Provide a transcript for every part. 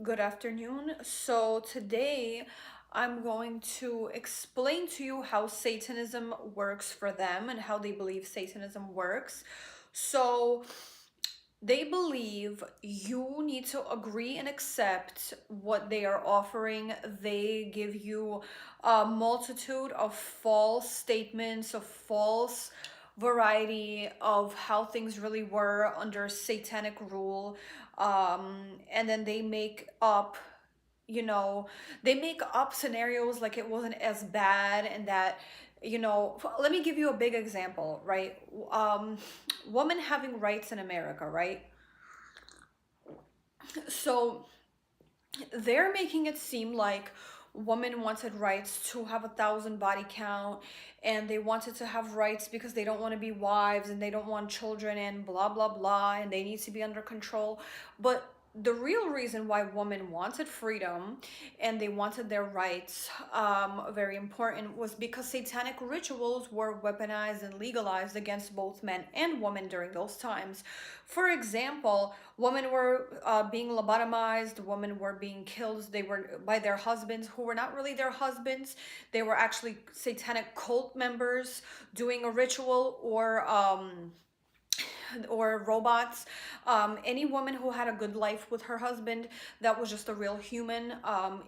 Good afternoon. So today I'm going to explain to you how Satanism works for them and how they believe Satanism works. So they believe you need to agree and accept what they are offering. They give you a multitude of false statements, of false variety of how things really were under satanic rule. And then they make up, you know, they make up scenarios like it wasn't as bad, and that, let me give you a big example, right? Women having rights in America, right? So they're making it seem like women wanted rights to have 1,000 body count, and they wanted to have rights because they don't want to be wives and they don't want children and blah blah blah, and they need to be under control. But the real reason why women wanted freedom and they wanted their rights, very important, was because satanic rituals were weaponized and legalized against both men and women during those times. For example, women were being lobotomized, women were being killed, they were by their husbands who were not really their husbands. They were actually satanic cult members doing a ritual, or robots. Any woman who had a good life with her husband, that was just a real human.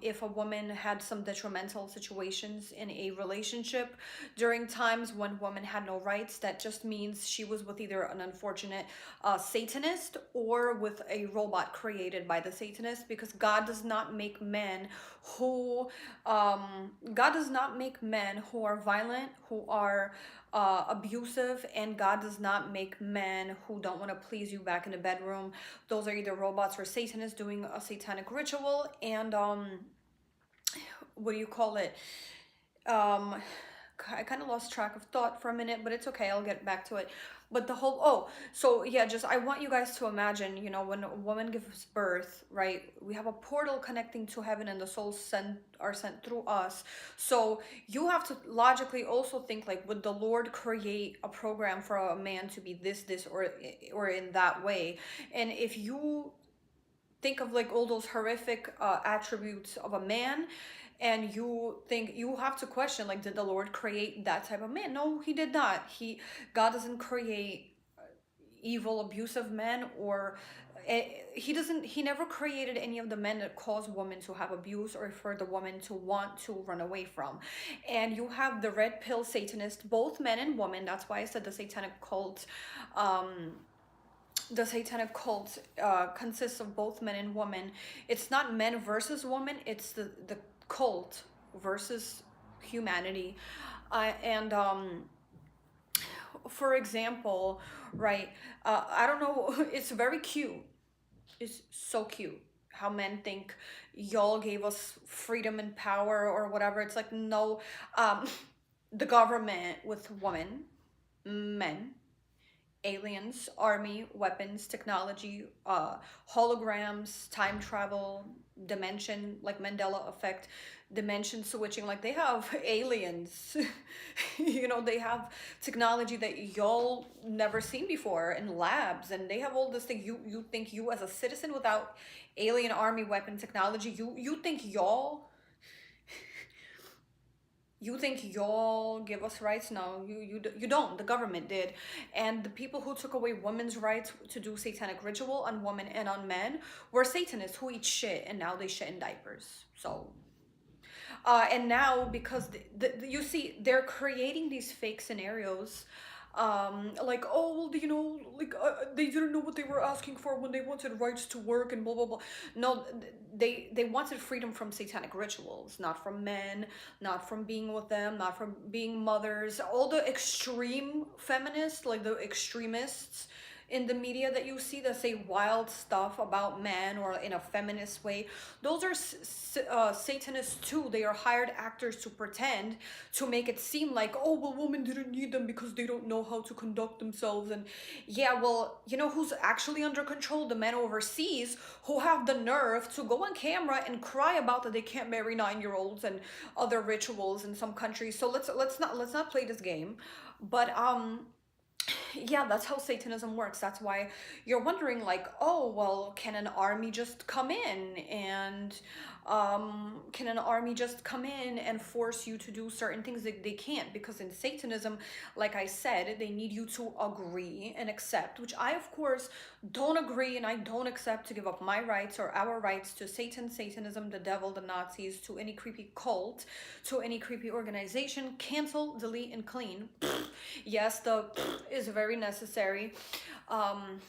If a woman had some detrimental situations in a relationship during times when women had no rights, that just means she was with either an unfortunate Satanist or with a robot created by the Satanist, because who God does not make men who are violent, who are abusive, and God does not make men who don't want to please you back in the bedroom. Those are either robots or Satanists doing a satanic ritual. And what do you call it? Um, I kind of lost track of thought for a minute, but it's okay. I'll get back to it. But the whole, so yeah, just I want you guys to imagine, when a woman gives birth, right? We have a portal connecting to heaven, and the souls are sent through us. So you have to logically also think, like, would the Lord create a program for a man to be this, or in that way? And if you think of like all those horrific attributes of a man, and you think, you have to question, like, did the Lord create that type of man? No, he did not. God doesn't create evil, abusive men, or he never created any of the men that cause women to have abuse or for the woman to want to run away from. And you have the red pill Satanist, both men and women. That's why I said um the satanic cult consists of both men and women. It's not men versus women, it's the cult versus humanity. And For example, right, I don't know, it's very cute. It's so cute how men think y'all gave us freedom and power or whatever. It's like, no, the government with women, men, aliens, army, weapons, technology, holograms, time travel, dimension, like Mandela effect, dimension switching. Like, they have aliens, they have technology that y'all never seen before in labs, and they have all this thing. You think, you as a citizen without alien army weapon technology, you think y'all give us rights? No, you don't. The government did. And the people who took away women's rights to do satanic ritual on women and on men were Satanists who eat shit, and now they shit in diapers. So and now, because you see, they're creating these fake scenarios, like, oh, well, like, they didn't know what they were asking for when they wanted rights to work and blah blah blah. No, they wanted freedom from satanic rituals, not from men, not from being with them, not from being mothers. All the extreme feminists, like the extremists in the media that you see that say wild stuff about men or in a feminist way, those are Satanists too. They are hired actors to pretend, to make it seem like, oh, well, women didn't need them because they don't know how to conduct themselves. And yeah, well, you know who's actually under control? The men overseas, who have the nerve to go on camera and cry about that they can't marry 9-year-olds and other rituals in some countries. So let's not play this game. But Yeah, that's how Satanism works. That's why you're wondering, like, oh, well, can an army just come in and can an army just come in and force you to do certain things that they can't? Because in Satanism, like I said, they need you to agree and accept, which I, of course, don't agree and I don't accept to give up my rights or our rights to Satan, Satanism, the devil, the Nazis, to any creepy cult, to any creepy organization. Cancel, delete, and clean. Yes, the is very necessary. Um,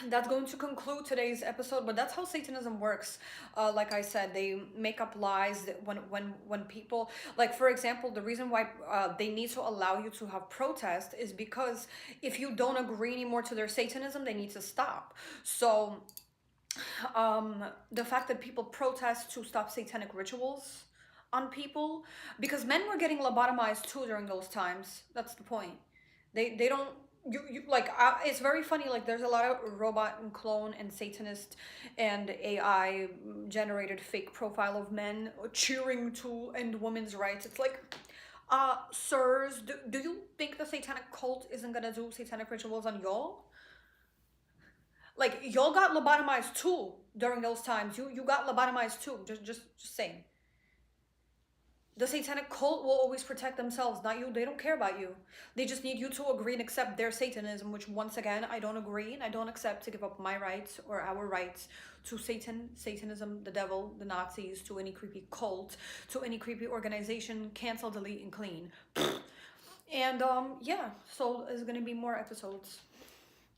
that's going to conclude today's episode, but that's how Satanism works. Like I said, they make up lies that when people, like, for example, the reason why they need to allow you to have protest is because if you don't agree anymore to their Satanism, they need to stop. So the fact that people protest to stop satanic rituals on people, because men were getting lobotomized too during those times. That's the point. They don't, you like, it's very funny, like there's a lot of robot and clone and satanist and AI generated fake profile of men cheering to end women's rights. It's like, sirs, do you think the satanic cult isn't gonna do satanic rituals on y'all? Like, y'all got lobotomized too during those times. You got lobotomized too. Just saying. The satanic cult will always protect themselves, not you. They don't care about you. They just need you to agree and accept their Satanism, which once again I don't agree and I don't accept to give up my rights or our rights to Satan, Satanism, the devil, the Nazis, to any creepy cult, to any creepy organization. Cancel, delete, and clean. And yeah, so there's gonna be more episodes.